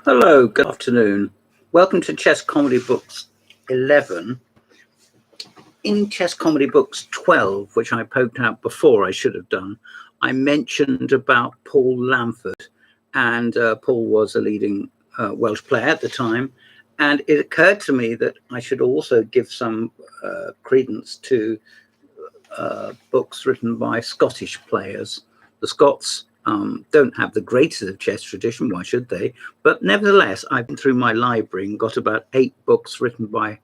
Hello, good afternoon. Welcome to Chess Comedy Books 11. In Chess Comedy Books 12, which I poked out before I should have done, I mentioned about Paul Lamford, and Paul was a leading Welsh player at the time, and it occurred to me that I should also give some credence to books written by Scottish players. The Scots don't have the greatest of chess tradition, why should they? But nevertheless, I've been through my library and got about 8 books written by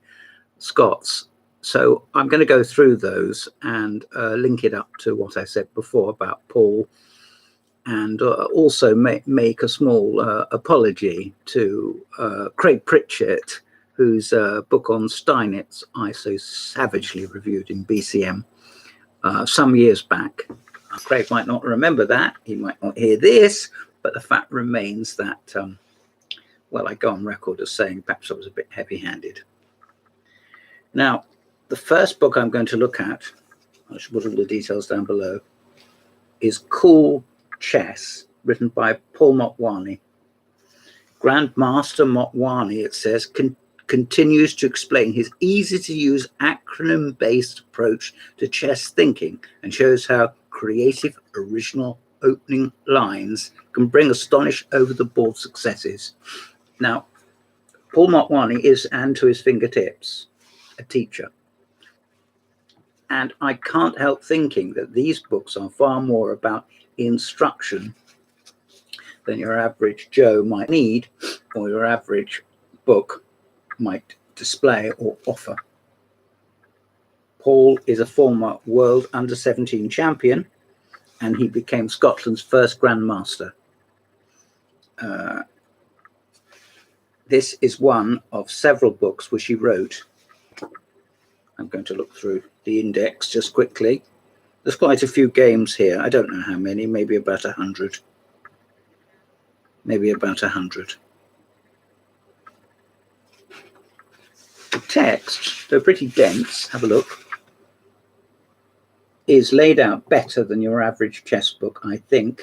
Scots. So I'm going to go through those and link it up to what I said before about Paul, and also make a small apology to Craig Pritchett, whose book on Steinitz I so savagely reviewed in BCM some years back. Craig might not remember that, he might not hear this, but the fact remains that, well, I go on record as saying perhaps I was a bit heavy-handed. Now, the first book I'm going to look at, I should put all the details down below, is Cool Chess, written by Paul Motwani. Grandmaster Motwani, it says, continues to explain his easy-to-use acronym-based approach to chess thinking and shows how creative, original opening lines can bring astonish over-the-board successes. Now, Paul Motwani is, and to his fingertips, a teacher. And I can't help thinking that these books are far more about instruction than your average Joe might need, or your average book might display or offer. Paul is a former world under-17 champion, and he became Scotland's first Grandmaster. This is one of several books which he wrote. I'm going to look through the index just quickly. There's quite a few games here. I don't know how many, maybe about 100. Maybe about 100. The text, though pretty dense, have a look, is laid out better than your average chess book, I think.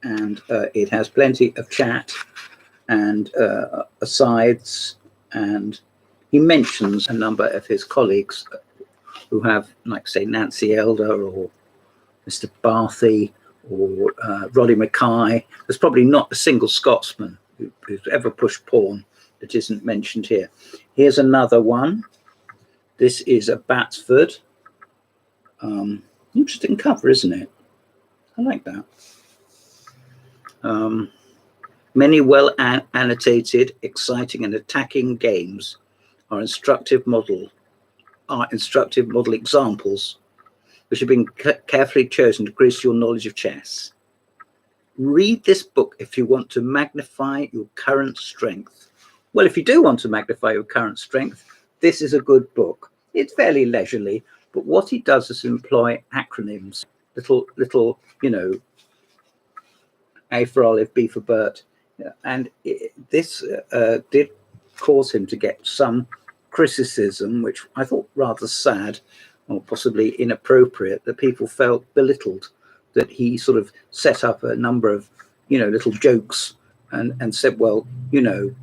And it has plenty of chat and asides, and he mentions a number of his colleagues who have, like, say, Nancy Elder or Mr. Barthy or Roddy Mackay. There's probably not a single Scotsman who's ever pushed pawn that isn't mentioned here. Here's another one. This is a Batsford. Interesting cover, isn't it? I like that. Many well annotated, exciting and attacking games are instructive model examples which have been carefully chosen to increase your knowledge of chess. Read this book if you want to magnify your current strength. Well, if you do want to magnify your current strength, this is a good book. It's fairly leisurely, but what he does is employ acronyms, little, you know, A for Olive, B for Bert, and this did cause him to get some criticism, which I thought rather sad or possibly inappropriate, that people felt belittled, that he sort of set up a number of, you know, little jokes and said, well, you know,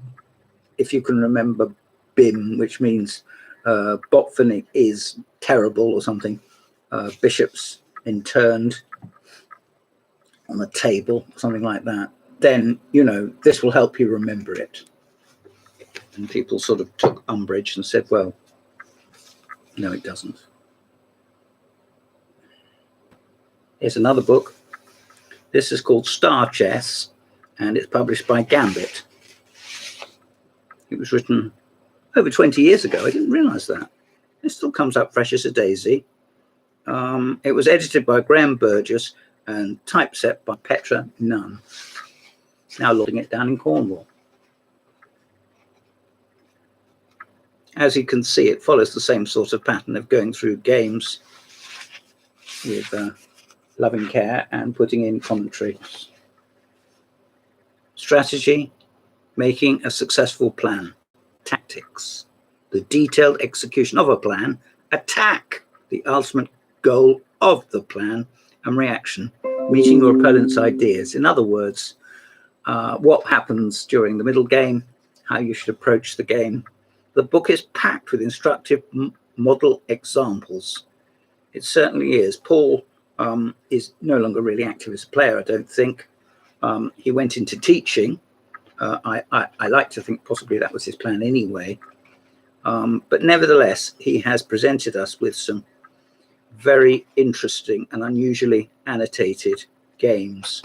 if you can remember BIM, which means Botvinnik is terrible or something, bishops interned on the table, something like that, then, you know, this will help you remember it. And people sort of took umbrage and said, well, no, it doesn't. Here's another book. This is called Star Chess, and it's published by Gambit. It was written over 20 years ago. I didn't realize that. It still comes up fresh as a daisy. It was edited by Graham Burgess and typeset by Petra Nunn. Now loading it down in Cornwall. As you can see, it follows the same sort of pattern of going through games with loving care and putting in commentaries. Strategy, making a successful plan. Tactics, the detailed execution of a plan. Attack, the ultimate goal of the plan. And reaction, meeting your opponent's ideas. In other words, what happens during the middle game, how you should approach the game. The book is packed with instructive model examples. It certainly is. Paul is no longer really active as a player, I don't think. He went into teaching. I like to think possibly that was his plan anyway. But nevertheless, he has presented us with some very interesting and unusually annotated games.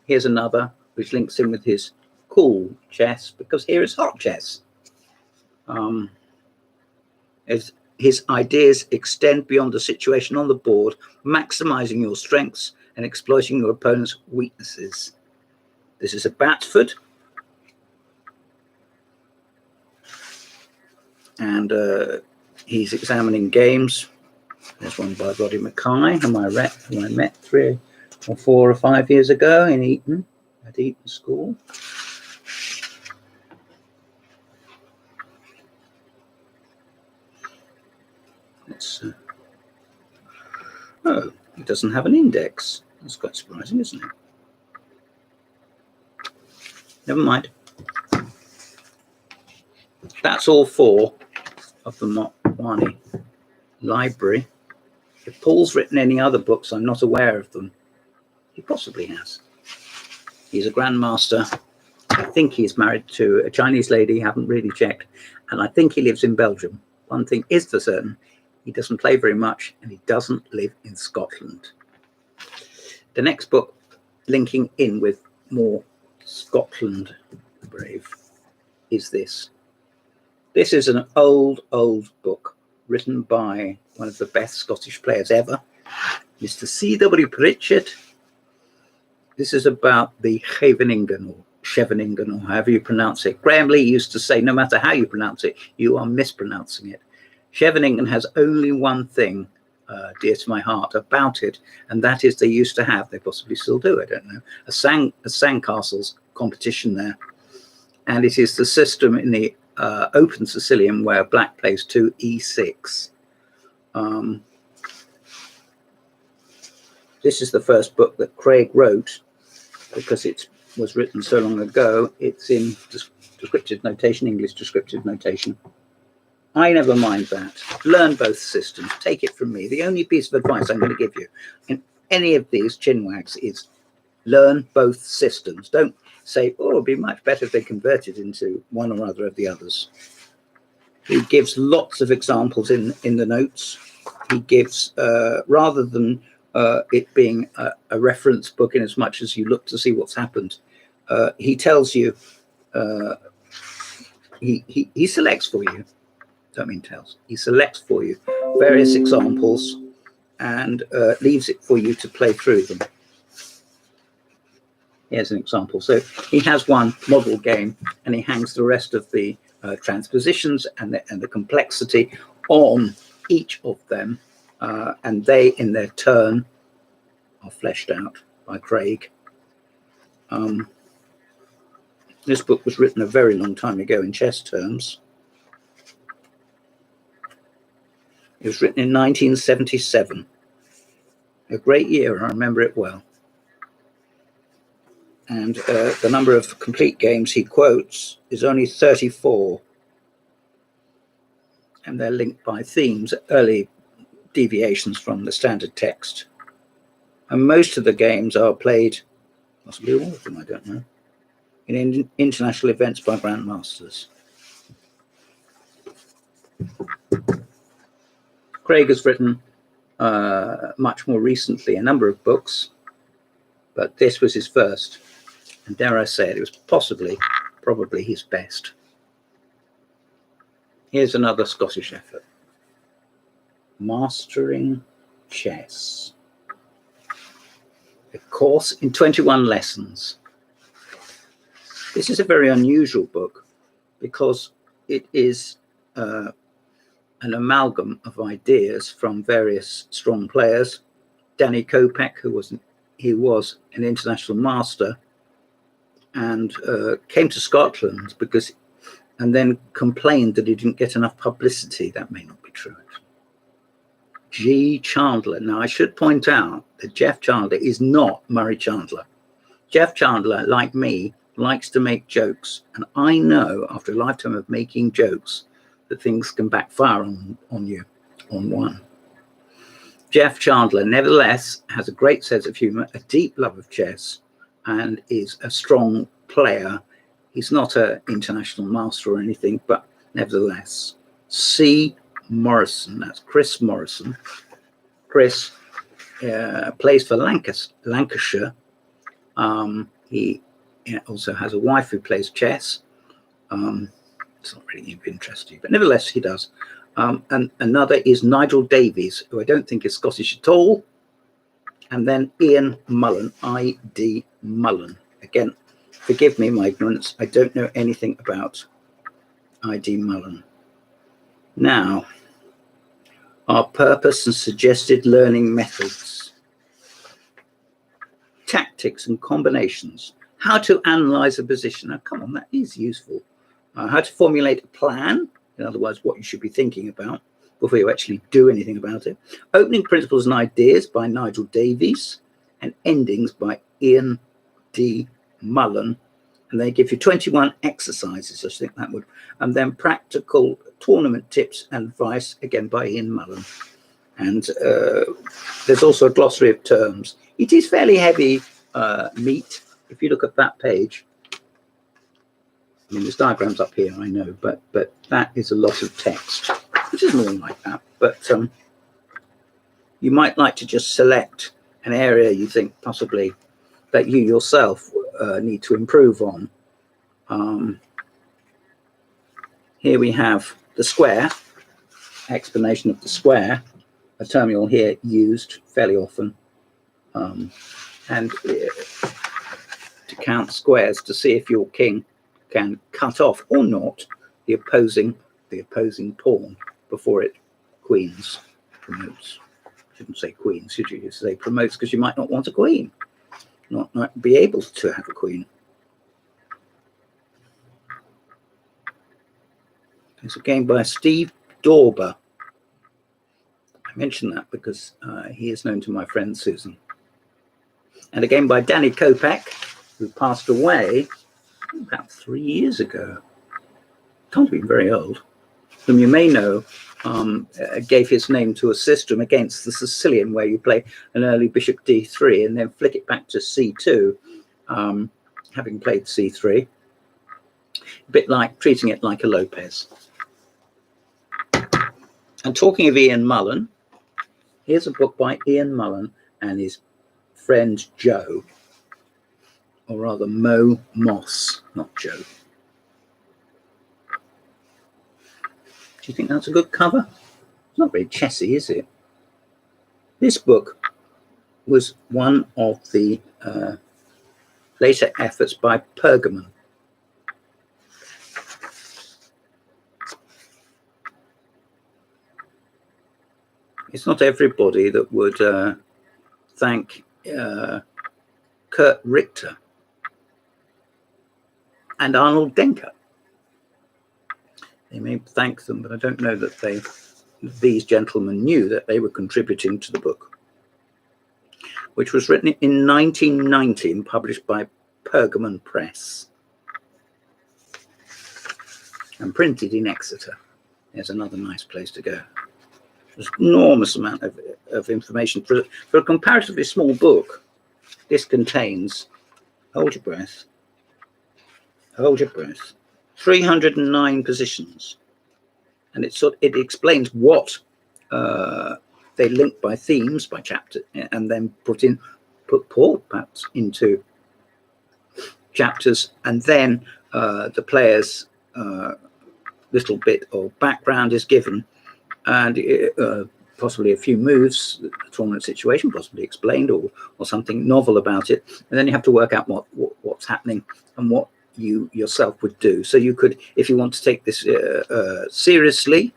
Here's another which links in with his cool chess, because here is hot chess. As his ideas extend beyond the situation on the board, maximizing your strengths and exploiting your opponent's weaknesses. This is a Batsford. And he's examining games. There's one by Roddy Mackay, whom I met 3 or 4 or 5 years ago in Eton, at Eton School. Oh, it doesn't have an index. That's quite surprising, isn't it? Never mind. That's all 4 of the Motwani library. If Paul's written any other books, I'm not aware of them. He possibly has. He's a Grandmaster. I think he's married to a Chinese lady, haven't really checked. And I think he lives in Belgium. One thing is for certain, he doesn't play very much and he doesn't live in Scotland. The next book, linking in with more Scotland brave, is this. This is an old book written by one of the best Scottish players ever, Mr. C.W. Pritchett. This is about the Scheveningen or however you pronounce it. Graham Lee used to say, no matter how you pronounce it, you are mispronouncing it. Scheveningen has only one thing dear to my heart about it, and that is they used to have, they possibly still do, I don't know, a sandcastles competition there. And it is the system in the open Sicilian where black plays 2 e6. This is the first book that Craig wrote, because it was written so long ago. It's in descriptive notation, English descriptive notation. I never mind that. Learn both systems. Take it from me. The only piece of advice I'm going to give you in any of these chinwags is learn both systems. Don't say, oh, it'd be much better if they converted into one or other of the others. He gives lots of examples in the notes. He gives, rather than it being a reference book in as much as you look to see what's happened, he tells you, he selects for you. Don't mean tells. He selects for you various examples and leaves it for you to play through them. Here's an example. So he has one model game and he hangs the rest of the transpositions and the complexity on each of them. And they, in their turn, are fleshed out by Craig. This book was written a very long time ago in chess terms. It was written in 1977. A great year, I remember it well. And the number of complete games he quotes is only 34. And they're linked by themes, early deviations from the standard text. And most of the games are played, possibly all of them, I don't know, in international events by Grandmasters. Craig has written much more recently a number of books, but this was his first. And dare I say it, it was probably his best. Here's another Scottish effort. Mastering Chess. A course in 21 lessons. This is a very unusual book because it is an amalgam of ideas from various strong players. Danny Kopek, who was an international master, and came to Scotland and then complained that he didn't get enough publicity. That may not be true. G. Chandler. Now, I should point out that Jeff Chandler is not Murray Chandler. Jeff Chandler, like me, likes to make jokes. And I know after a lifetime of making jokes that things can backfire on you, on one. Jeff Chandler, nevertheless, has a great sense of humor, a deep love of chess, and is a strong player. He's not an international master or anything, but nevertheless. C. Morrison, that's Chris Morrison. Chris plays for Lancashire. He also has a wife who plays chess. It's not really of interest to you, but nevertheless, he does. And another is Nigel Davies, who I don't think is Scottish at all. And then Ian Mullen, I.D. Mullen. Again, forgive me my ignorance. I don't know anything about I.D. Mullen. Now, our purpose and suggested learning methods. Tactics and combinations. How to analyze a position. Now, come on, that is useful. How to formulate a plan. In other words, what you should be thinking about before you actually do anything about it. Opening Principles and Ideas by Nigel Davies, and Endings by Ian D. Mullen. And they give you 21 exercises, I think that would. And then Practical Tournament Tips and Advice, again by Ian Mullen. And there's also a glossary of terms. It is fairly heavy meat. If you look at that page, I mean, there's diagrams up here, I know, but that is a lot of text, which is more like that. But you might like to just select an area you think possibly that you yourself need to improve on. Here we have the square, explanation of the square, a term you'll hear used fairly often, and to count squares to see if your king can cut off or not the opposing pawn before it queens, promotes. Shouldn't say queens, should you? You say promotes, because you might not want a queen, not be able to have a queen. It's a game by Steve Dorber. I mention that because he is known to my friend Susan. And a game by Danny Kopeck, who passed away about 3 years ago. Can't be very old. Whom you may know, gave his name to a system against the Sicilian, where you play an early bishop d3 and then flick it back to c2, having played c3. A bit like treating it like a Lopez. And talking of Ian Mullen, here's a book by Ian Mullen and his friend Joe, or rather Mo Moss, not Joe. Do you think that's a good cover? It's not very chessy, is it? This book was one of the later efforts by Pergamon. It's not everybody that would thank Kurt Richter and Arnold Denker. They may thank them, but I don't know that these gentlemen knew that they were contributing to the book, which was written in 1990 and published by Pergamon Press and printed in Exeter. There's another nice place to go. There's an enormous amount of information. For a comparatively small book, this contains, hold your breath, 309 positions. And it explains what they link by themes, by chapter, and then put perhaps into chapters, and then the player's little bit of background is given, and possibly a few moves, the tournament situation, possibly explained, or something novel about it, and then you have to work out what's happening and what you yourself would do. So you could, if you want to take this seriously,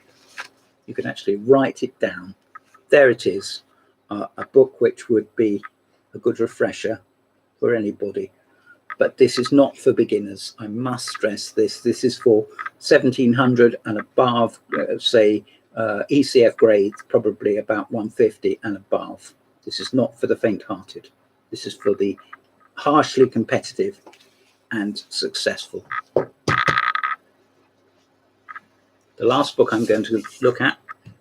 you can actually write it down. There it is, a book which would be a good refresher for anybody. But this is not for beginners. I must stress this. This is for 1700 and above, say ECF grades, probably about 150 and above. This is not for the faint-hearted. This is for the harshly competitive and successful. The last book I'm going to look at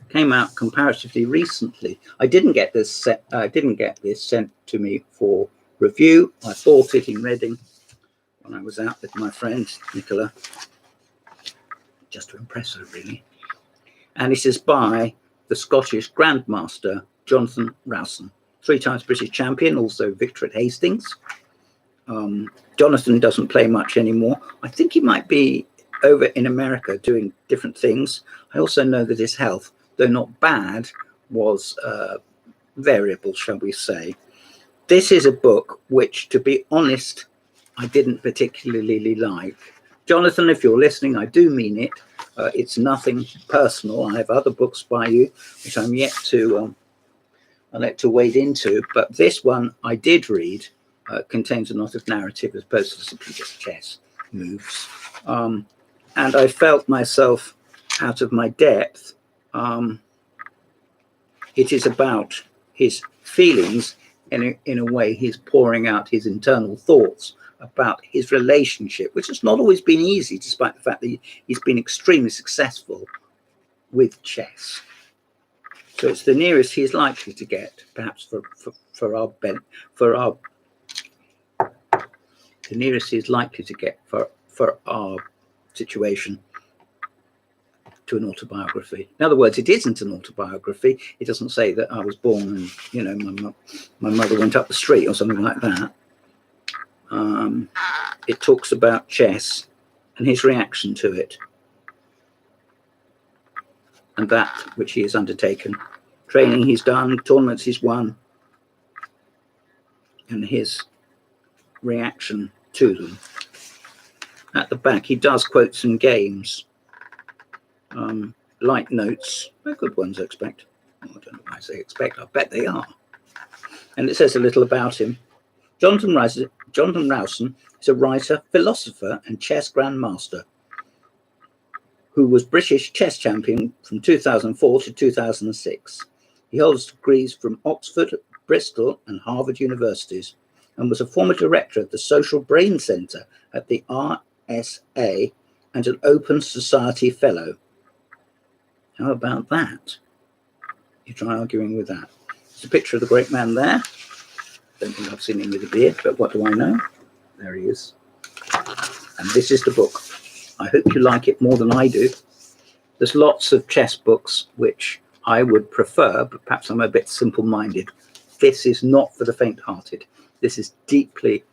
came out comparatively recently. I didn't get this sent to me for review. I bought it in Reading when I was out with my friend Nicola, just to impress her really. And it is by the Scottish Grandmaster Jonathan Rowson, 3 times British champion, also victor at Hastings. Jonathan doesn't play much anymore. I think he might be over in America doing different things. I also know that his health, though not bad, was variable, shall we say. This is a book which, to be honest, I didn't particularly like. Jonathan, if you're listening, I do mean it. It's nothing personal. I have other books by you, which I'm yet to wade into. But this one I did read. Contains a lot of narrative as opposed to simply just chess moves. And I felt myself out of my depth. It is about his feelings. In a way, he's pouring out his internal thoughts about his relationship, which has not always been easy, despite the fact that he's been extremely successful with chess. So it's the nearest he's likely to get, perhaps for our the nearest he's likely to get for our situation to an autobiography. In other words, it isn't an autobiography. It doesn't say that I was born and my mother went up the street or something like that. It talks about chess and his reaction to it, and that which he has undertaken, training he's done, tournaments he's won, and his reaction to them. At the back, he does quote some games, light notes. They're good ones, I expect. I don't know why I say expect. I bet they are. And it says a little about him. Jonathan Rowson is a writer, philosopher, and chess grandmaster who was British chess champion from 2004 to 2006. He holds degrees from Oxford, Bristol, and Harvard universities, and was a former director of the Social Brain Centre at the RSA and an Open Society Fellow. How about that? You try arguing with that. There's a picture of the great man there. Don't think I've seen him with a beard, but what do I know? There he is. And this is the book. I hope you like it more than I do. There's lots of chess books which I would prefer, but perhaps I'm a bit simple-minded. This is not for the faint-hearted. This is deeply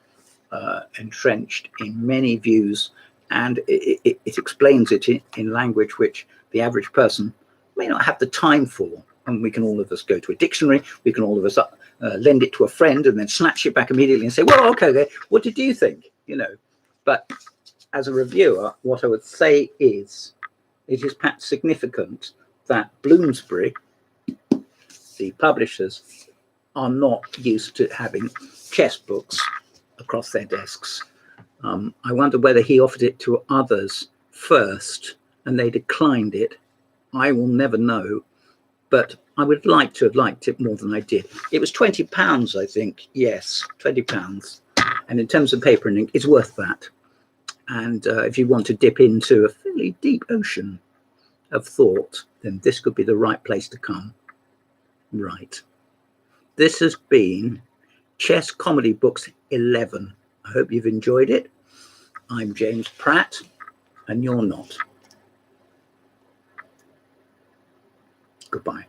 entrenched in many views, and it explains it in language which the average person may not have the time for. And we can all of us go to a dictionary, we can all of us lend it to a friend and then snatch it back immediately and say, well, okay, what did you think? But as a reviewer, what I would say is, it is perhaps significant that Bloomsbury, the publishers, are not used to having chess books across their desks. I wonder whether he offered it to others first and they declined it. I will never know, but I would like to have liked it more than I did. It was £20, I think. Yes, £20. And in terms of paper and ink, it's worth that. And if you want to dip into a fairly deep ocean of thought, then this could be the right place to come. Right. This has been Chess Comedy Books 11. I hope you've enjoyed it. I'm James Pratt, and you're not. Goodbye.